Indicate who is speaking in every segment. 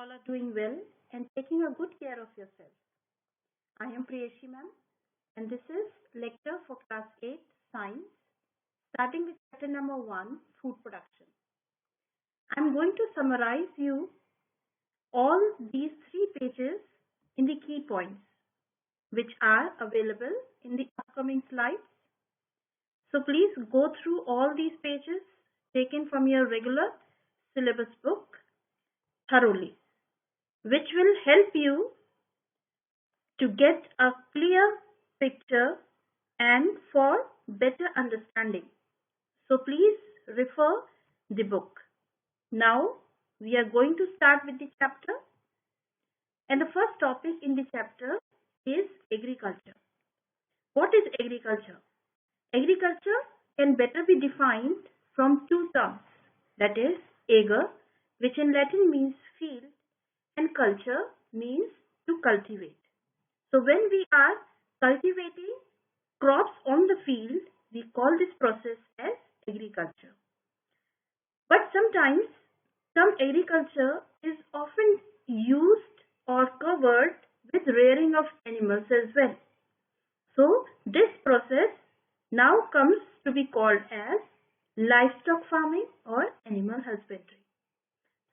Speaker 1: all are doing well and taking a good care of yourself. I am Priyashi ma'am and this is lecture for class 8 science starting with chapter number 1 food production. I am going to summarize you all these 3 pages in the key points which are available in the upcoming slides. So please go through all these pages taken from your regular syllabus book thoroughly, which will help you to get a clear picture and for better understanding. So please refer the book. Now we are going to start with the chapter, and the first topic in the chapter is agriculture. What is agriculture? Agriculture can better be defined from two terms, that is ager, which in Latin means field, and culture means to cultivate. So when we are cultivating crops on the field, we call this process as agriculture. But sometimes some agriculture is often used or covered with rearing of animals as well. So this process now comes to be called as livestock farming or animal husbandry.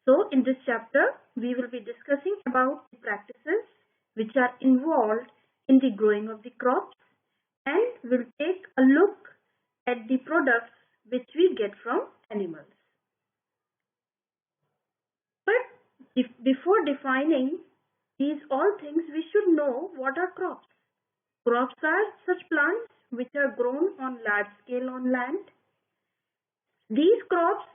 Speaker 1: So in this chapter, we will be discussing about the practices which are involved in the growing of the crops, and will take a look at the products which we get from animals. But before defining these all things, we should know what are crops. Crops are such plants which are grown on large scale on land. These crops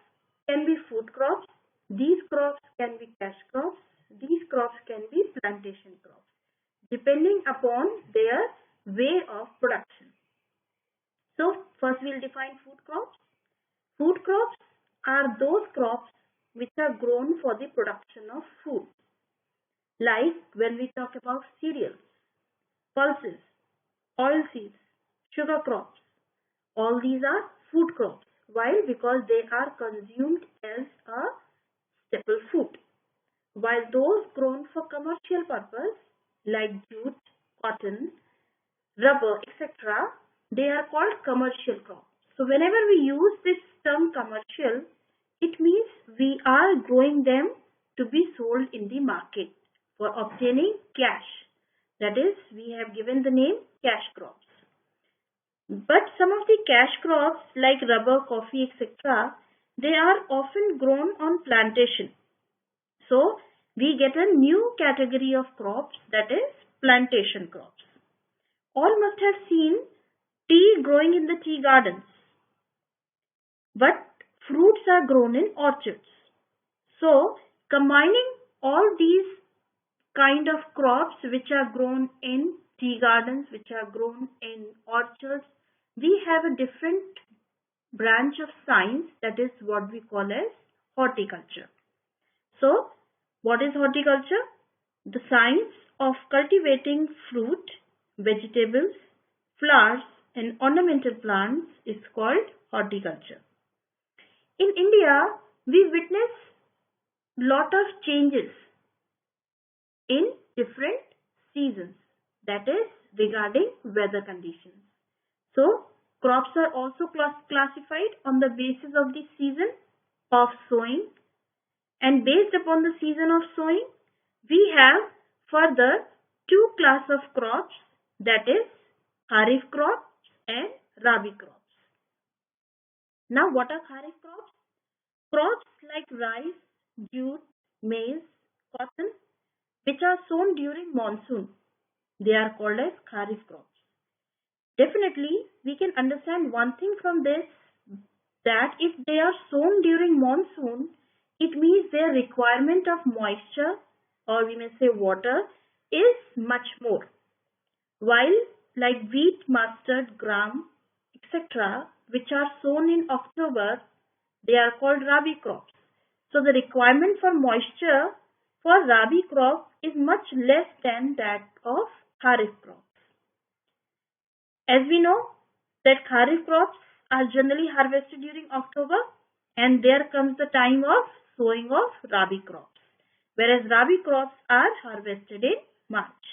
Speaker 1: can be food crops, these crops can be cash crops, these crops can be plantation crops, depending upon their way of production. So first we will define food crops. Food crops are those crops which are grown for the production of food. Like when we talk about cereals, pulses, oilseeds, sugar crops, all these are food crops. Why? Because they are consumed as a staple food. While those grown for commercial purpose like jute, cotton, rubber, etc., they are called commercial crops. So whenever we use this term commercial, it means we are growing them to be sold in the market for obtaining cash. That is, we have given the name cash crops. But some of the cash crops like rubber, coffee, etc., they are often grown on plantation. So we get a new category of crops, that is plantation crops. All must have seen tea growing in the tea gardens, but fruits are grown in orchards. So combining all these kind of crops which are grown in tea gardens, which are grown in orchards, we have a different branch of science, that is what we call as horticulture. So what is horticulture? The science of cultivating fruit, vegetables, flowers and ornamental plants is called horticulture. In India, we witness lot of changes in different seasons, that is regarding weather conditions. So crops are also classified on the basis of the season of sowing, and based upon the season of sowing, we have further two class of crops, that is kharif crops and rabi crops. Now what are kharif crops? Crops like rice, jute, maize, cotton, which are sown during monsoon, they are called as kharif crops. Definitely we can understand one thing from this, that if they are sown during monsoon, it means their requirement of moisture, or we may say water, is much more. While like wheat, mustard, gram, etc., which are sown in October, they are called rabi crops. So the requirement for moisture for rabi crop is much less than that of kharif crops. As we know that kharif crops are generally harvested during October, and there comes the time of sowing of rabi crops. whereas Rabi crops are harvested in March.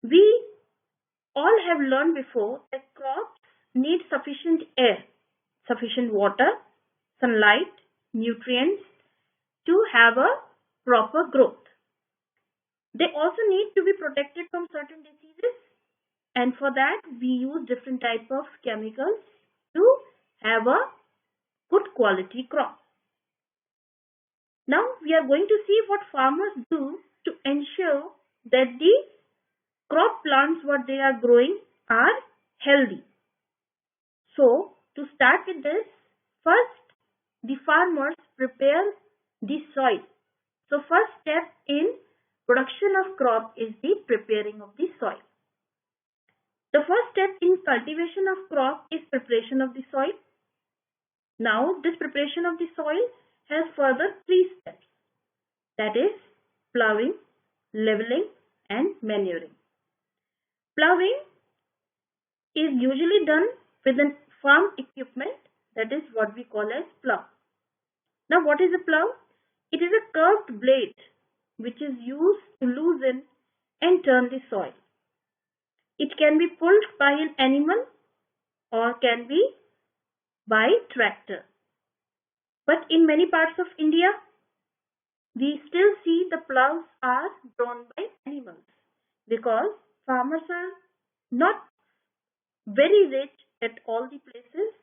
Speaker 1: We all have learned before that crops need sufficient air, sufficient water, sunlight, nutrients to have a proper growth. They also need to be protected from certain diseases, and for that we use different type of chemicals to have a good quality crop. Now we are going to see what farmers do to ensure that the crop plants what they are growing are healthy. So to start with this, first the farmers prepare the soil. So first step in production of crop is the preparing of the soil. The first step in cultivation of crop is preparation of the soil. Now this preparation of the soil has further 3 steps, that is ploughing, leveling and manuring. Ploughing is usually done with a farm equipment, that is what we call as plough. Now what is a plough? It is a curved blade which is used to loosen and turn the soil. It can be pulled by an animal or can be by tractor. But in many parts of India, we still see the ploughs are drawn by animals because farmers are not very rich at all the places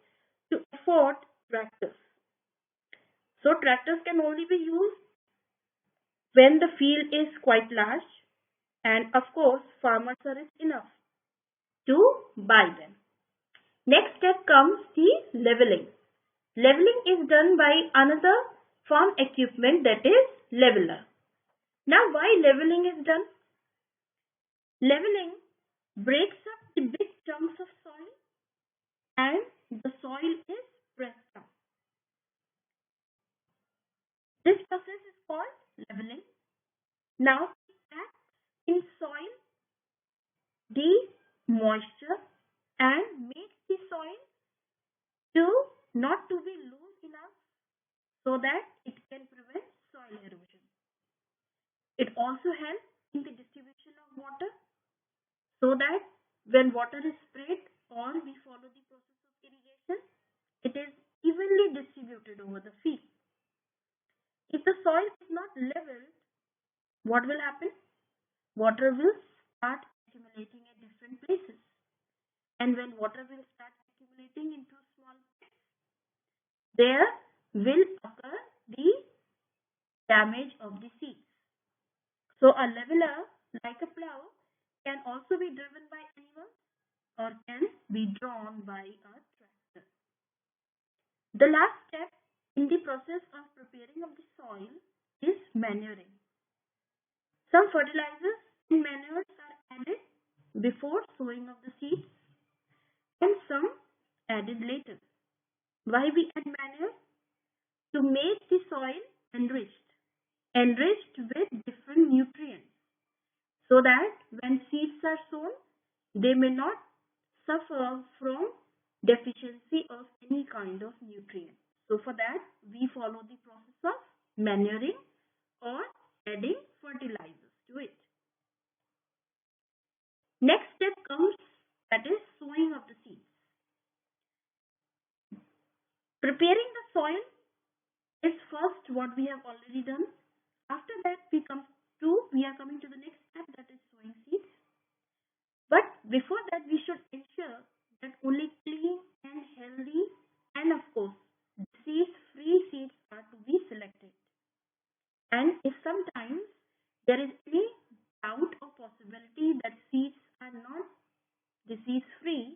Speaker 1: to afford tractors. So tractors can only be used when the field is quite large, and of course farmers are rich enough to buy them. Next step comes the leveling. Leveling is done by another farm equipment, that is leveler. Now why leveling is done? Leveling breaks up the big chunks of soil and the soil is pressed down. This process is called leveling. Now it acts in soil the moisture and makes the soil to not to be loose enough so that it can prevent soil erosion. It also helps in the distribution of water so that when water is sprayed or we follow the process of irrigation, it is evenly distributed over the field. If the soil is not leveled, what will happen? Water will start accumulating at different places. And when water will start accumulating into small pits, there will occur the damage of the seeds. So a leveler, like a plough, can also be driven by animals or can be drawn by a tractor. The last step in the process of preparing of the soil is manuring. Some fertilizers and manures are added before sowing of the seeds and some added later. Why we add manure? To make the soil enriched with different nutrients, so that when seeds are sown, they may not suffer from deficiency of any kind of nutrient. So for that, we follow the process of manuring or adding fertilizers to it. Next step comes, that is sowing of the seeds. Preparing the soil is first what we have already done. After that we are coming to the next step, that is sowing seeds. But before that we should ensure that only clean and healthy and of course disease-free seeds are to be selected. And if sometimes there is any doubt or possibility that seeds are not disease-free,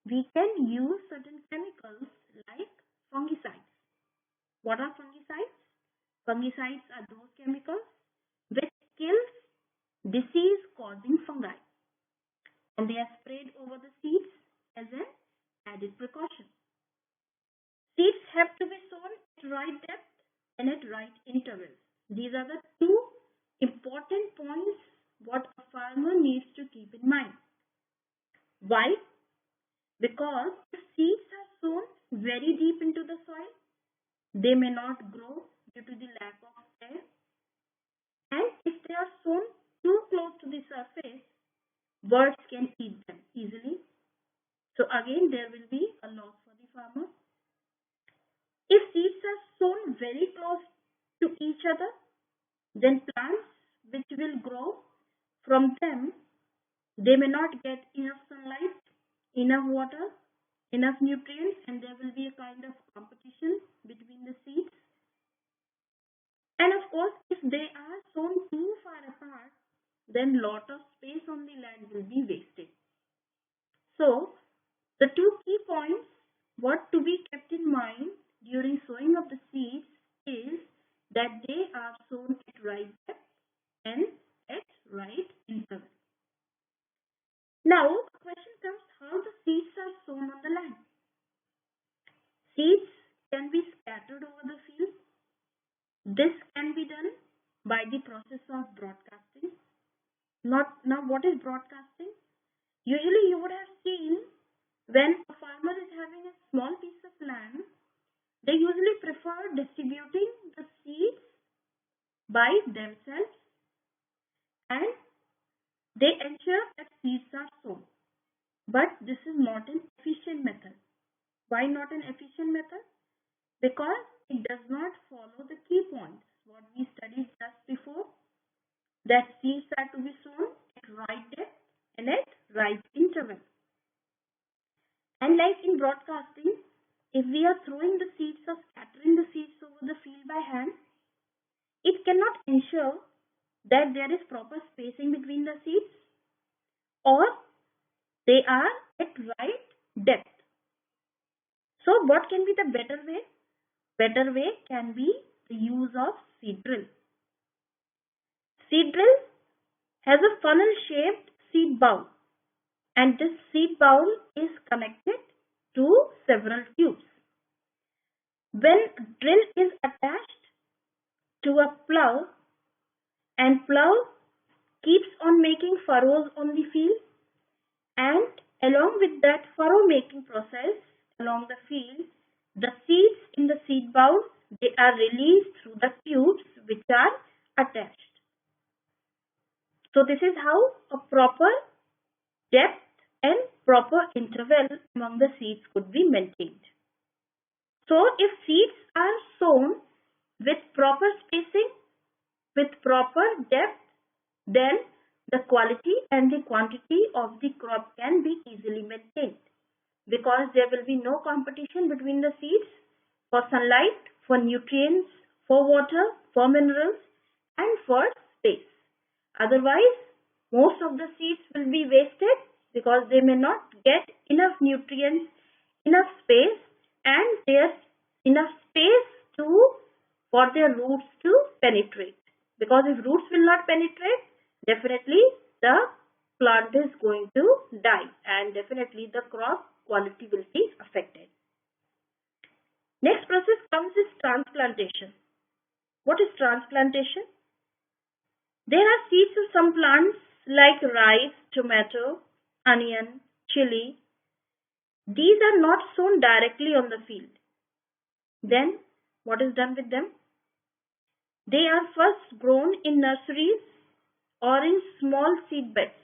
Speaker 1: we can use certain chemicals like fungicides. What are fungicides? Fungicides are those chemicals which kills disease-causing fungi, and they are sprayed over the seeds as an added precaution. Seeds have to be sown at right depth and at right intervals. These are the 2 important points what a farmer needs to keep in mind. Why? Because if seeds are sown very deep into the soil, they may not grow due to the lack of air. surface, birds can eat them easily. So again, there will be a loss for the farmer. If seeds are sown very close to each other, then plants which will grow from them, they may not get enough sunlight, enough water, enough nutrients, and there will be a kind of competition between the seeds. And of course, if they are sown too far apart, then lot of space on the land will be wasted. So, the two key points what to be kept in mind during sowing of the seeds is that they are sown at right depth and at right interval. Now, the question comes how the seeds are sown on the land. Seeds can be scattered over the field. This can be done by the process of broadcasting. Now, what is broadcasting? Usually, you would have seen when a farmer is having a small piece of land, they usually prefer distributing the seeds by themselves and they ensure that seeds are sown. But this is not an efficient method. Why not an efficient method? Because it does not follow the key points what we studied just before, that seeds are to be sown at right depth and at right interval. And like in broadcasting, if we are throwing the seeds or scattering the seeds over the field by hand, it cannot ensure that there is proper spacing between the seeds or they are at right depth. So what can be the better way? Better way can be the use of seed drill. Seed drill has a funnel shaped seed bowl, and this seed bowl is connected to several tubes. When drill is attached to a plow and plow keeps on making furrows on the field, and along with that furrow making process along the field, the seeds in the seed bowl, they are released through the tubes which are attached. So this is how a proper depth and proper interval among the seeds could be maintained. So if seeds are sown with proper spacing, with proper depth, then the quality and the quantity of the crop can be easily maintained, because there will be no competition between the seeds for sunlight, for nutrients, for water, for minerals, and for space. Otherwise, most of the seeds will be wasted because they may not get enough nutrients, enough space, and there's enough space for their roots to penetrate. Because if roots will not penetrate, definitely the plant is going to die and definitely the crop quality will be affected. Next process comes is transplantation. What is transplantation? There are seeds of some plants like rice, tomato, onion, chili. These are not sown directly on the field. Then what is done with them? They are first grown in nurseries or in small seed beds.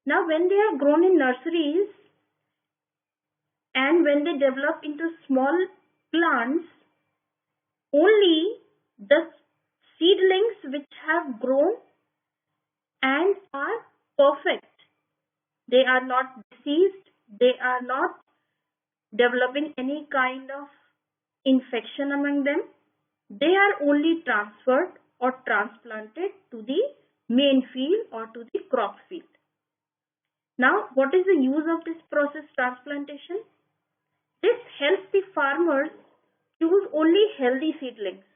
Speaker 1: Now when they are grown in nurseries and when they develop into small plants, only the seedlings which have grown and are perfect, they are not diseased, they are not developing any kind of infection among them, they are only transferred or transplanted to the main field or to the crop field. Now, what is the use of this process transplantation? This helps the farmers choose only healthy seedlings,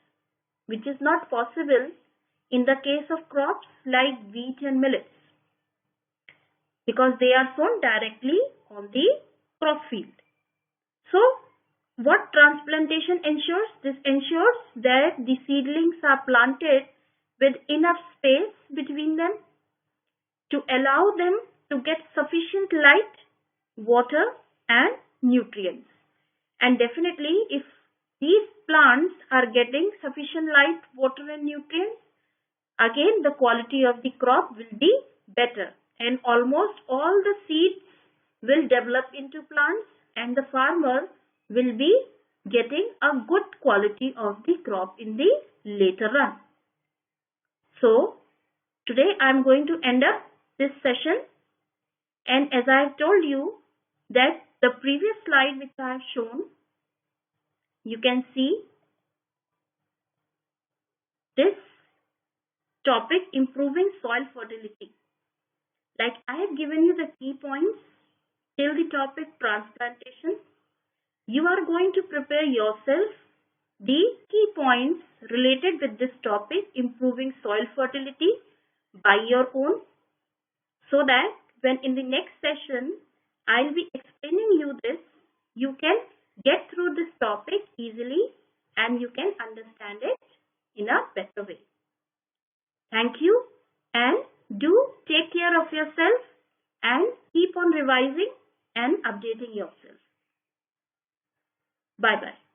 Speaker 1: which is not possible in the case of crops like wheat and millets, because they are sown directly on the crop field. So, what transplantation ensures? This ensures that the seedlings are planted with enough space between them to allow them to get sufficient light, water, and nutrients. And definitely, if these plants are getting sufficient light, water, and nutrients, again the quality of the crop will be better, and almost all the seeds will develop into plants, and the farmer will be getting a good quality of the crop in the later run. So today I am going to end up this session, and as I have told you that the previous slide which I have shown, you can see this topic, improving soil fertility. Like I have given you the key points till the topic transplantation. You are going to prepare yourself the key points related with this topic, improving soil fertility, by your own, so that when in the next session I'll be explaining you this, you can get through this topic easily and you can understand it in a better way. Thank you, and do take care of yourself and keep on revising and updating yourself. Bye bye.